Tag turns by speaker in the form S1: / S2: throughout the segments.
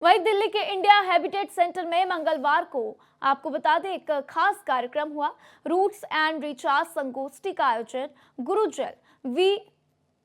S1: वहीं दिल्ली के India habitat centre में मंगलवार को आपको बता दें एक खास कार्यक्रम हुआ। रूट्स एंड रिचार्ज संगोष्ठी का आयोजन गुरुजल वी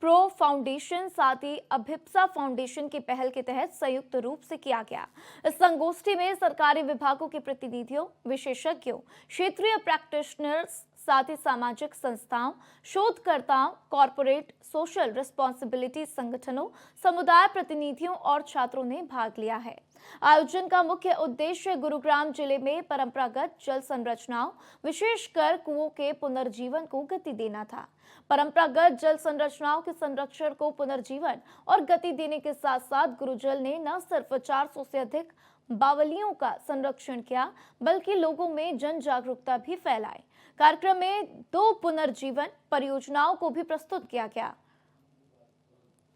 S1: प्रो फाउंडेशन साथ ही अभिप्सा फाउंडेशन की पहल के तहत संयुक्त रूप से किया गया। इस संगोष्ठी में सरकारी विभागों के प्रतिनिधियों, विशेषज्ञों, क्षेत्रीय प्रैक्टिशनर्स, साथ ही सामाजिक संस्थाओं, शोधकर्ताओं, कॉरपोरेट सोशल रिस्पॉन्सिबिलिटी संगठनों, समुदाय प्रतिनिधियों और छात्रों ने भाग लिया है। आयोजन का मुख्य उद्देश्य गुरुग्राम जिले में परंपरागत जल संरचनाओं, विशेषकर कुओं के पुनर्जीवन को गति देना था। परंपरागत जल संरचनाओं के संरक्षण को पुनर्जीवन और गति देने के साथ साथ गुरुजल ने न सिर्फ 400 से अधिक बावलियों का संरक्षण किया, बल्कि लोगों में जन जागरूकता भी फैलाई। कार्यक्रम में 2 पुनर्जीवन परियोजनाओं को भी प्रस्तुत किया गया।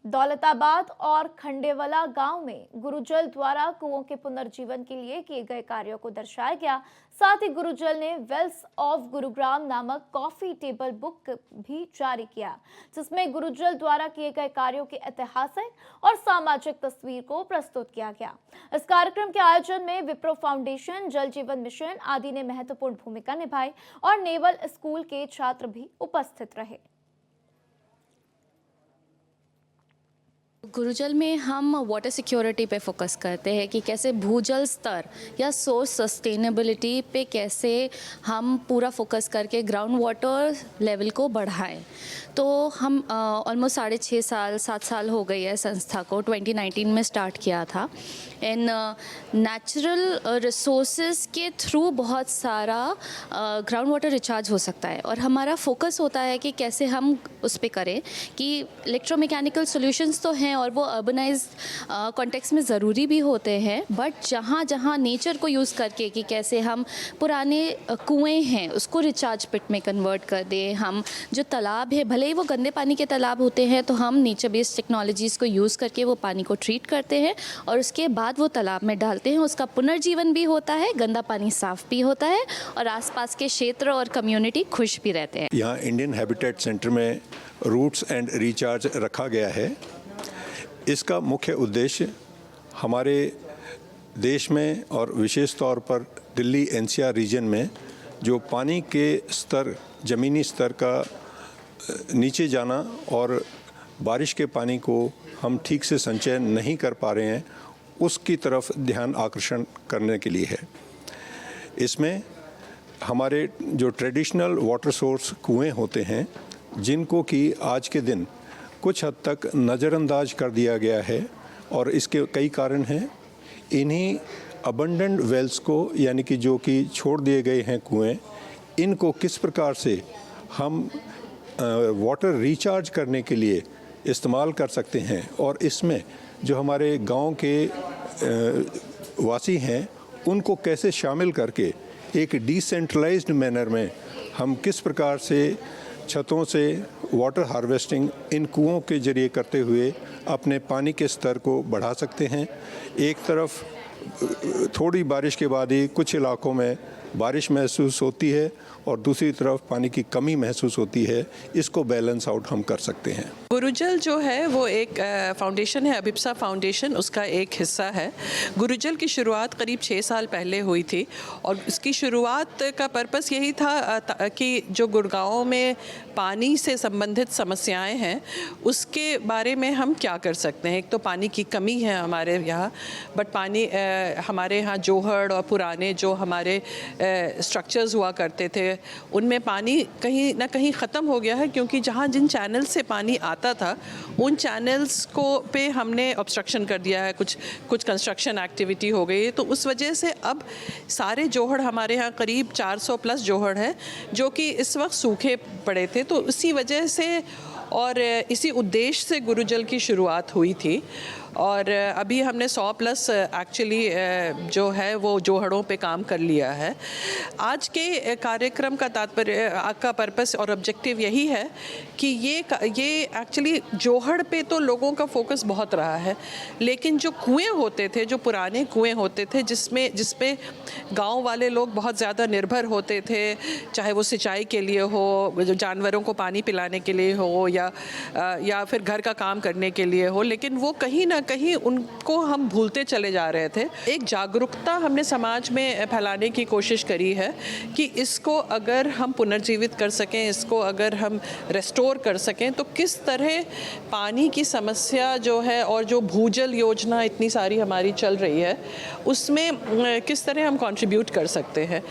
S1: दौलताबाद और खंडेवाला गांव में गुरुजल द्वारा कुओं के पुनर्जीवन के लिए किए गए कार्यों को दर्शाया गया। साथ ही गुरुजल ने वेल्स ऑफ गुरुग्राम नामक कॉफी टेबल बुक भी जारी किया, जिसमें गुरुजल द्वारा किए गए कार्यों की ऐतिहासिक और सामाजिक तस्वीर को प्रस्तुत किया गया। इस कार्यक्रम के आयोजन में विप्रो फाउंडेशन, जल जीवन मिशन आदि ने महत्वपूर्ण भूमिका निभाई और नेवल स्कूल के छात्र भी उपस्थित रहे।
S2: गुरुजल में हम वाटर सिक्योरिटी पे फोकस करते हैं कि कैसे भूजल स्तर या सोर्स सस्टेनेबिलिटी पे कैसे हम पूरा फोकस करके ग्राउंड वाटर लेवल को बढ़ाएं। तो हम ऑलमोस्ट 6.5 साल हो गई है संस्था को। 2019 में स्टार्ट किया था। इन नेचुरल रिसोर्सेज के थ्रू बहुत सारा ग्राउंड वाटर रिचार्ज हो सकता है और हमारा फोकस होता है कि कैसे हम उस पर करें कि इलेक्ट्रोमैकेनिकल सॉल्यूशंस तो हैं और वो अर्बनाइज्ड कॉन्टेक्स्ट में ज़रूरी भी होते हैं, बट जहाँ जहाँ नेचर को यूज़ करके कि कैसे हम पुराने कुएं हैं उसको रिचार्ज पिट में कन्वर्ट कर दें। हम जो तालाब है, भले ही वो गंदे पानी के तालाब होते हैं, तो हम नेचर बेस्ड टेक्नोलॉजीज़ को यूज़ करके वो पानी को ट्रीट करते हैं और उसके बाद वो तालाब में डालते हैं। उसका पुनर्जीवन भी होता है, गंदा पानी साफ भी होता है और आसपास के क्षेत्र और कम्युनिटी खुश भी रहते हैं।
S3: यहाँ इंडियन हैबिटेट सेंटर में रूट्स एंड रिचार्ज रखा गया है। इसका मुख्य उद्देश्य हमारे देश में और विशेष तौर पर दिल्ली एनसीआर रीजन में जो पानी के स्तर, ज़मीनी स्तर का नीचे जाना और बारिश के पानी को हम ठीक से संचय नहीं कर पा रहे हैं, उसकी तरफ ध्यान आकर्षण करने के लिए है। इसमें हमारे जो ट्रेडिशनल वाटर सोर्स कुएं होते हैं, जिनको कि आज के दिन कुछ हद तक नज़रअंदाज कर दिया गया है और इसके कई कारण हैं। इन्हीं अबंडेंट वेल्स को, यानी कि जो कि छोड़ दिए गए हैं कुएं, इनको किस प्रकार से हम वाटर रिचार्ज करने के लिए इस्तेमाल कर सकते हैं और इसमें जो हमारे गांव के वासी हैं उनको कैसे शामिल करके एक डिसेंट्रलाइज्ड मैनर में हम किस प्रकार से छतों से वाटर हार्वेस्टिंग इन कुओं के जरिए करते हुए अपने पानी के स्तर को बढ़ा सकते हैं। एक तरफ थोड़ी बारिश के बाद ही कुछ इलाकों में बारिश महसूस होती है और दूसरी तरफ पानी की कमी महसूस होती है। इसको बैलेंस आउट हम कर सकते हैं।
S4: गुरुजल जो है वो एक फाउंडेशन है, अभिप्सा फाउंडेशन उसका एक हिस्सा है। गुरुजल की शुरुआत करीब 6 साल पहले हुई थी और इसकी शुरुआत का पर्पस यही था कि जो गुड़गांव में पानी से संबंधित समस्याएं हैं उसके बारे में हम क्या कर सकते हैं। एक तो पानी की कमी है हमारे यहाँ, बट पानी हमारे यहाँ जोहड़ और पुराने जो हमारे स्ट्रक्चर्स हुआ करते थे उनमें पानी कहीं ना कहीं ख़त्म हो गया है, क्योंकि जहाँ जिन चैनल से पानी आता था उन चैनल्स को पे हमने ऑब्स्ट्रक्शन कर दिया है, कुछ कंस्ट्रक्शन एक्टिविटी हो गई है। तो उस वजह से अब सारे जोहड़ हमारे यहाँ करीब 400 प्लस जोहड़ हैं जो कि इस वक्त सूखे पड़े थे। तो इसी वजह से और इसी उद्देश्य से गुरुजल की शुरुआत हुई थी और अभी हमने 100 प्लस एक्चुअली जो है वो जोहड़ों पे काम कर लिया है। आज के कार्यक्रम का तात्पर्य का पर्पस और ऑब्जेक्टिव यही है कि ये एक्चुअली जोहड़ पे तो लोगों का फोकस बहुत रहा है, लेकिन जो कुएं होते थे, जो पुराने कुएं होते थे जिसपे गांव वाले लोग बहुत ज़्यादा निर्भर होते थे, चाहे वो सिंचाई के लिए हो, जानवरों को पानी पिलाने के लिए हो या फिर घर का काम करने के लिए हो, लेकिन वो कहीं ना ना कहीं उनको हम भूलते चले जा रहे थे। एक जागरूकता हमने समाज में फैलाने की कोशिश करी है कि इसको अगर हम पुनर्जीवित कर सकें, इसको अगर हम रेस्टोर कर सकें, तो किस तरह पानी की समस्या जो है और जो भूजल योजना इतनी सारी हमारी चल रही है उसमें किस तरह हम कंट्रीब्यूट कर सकते हैं।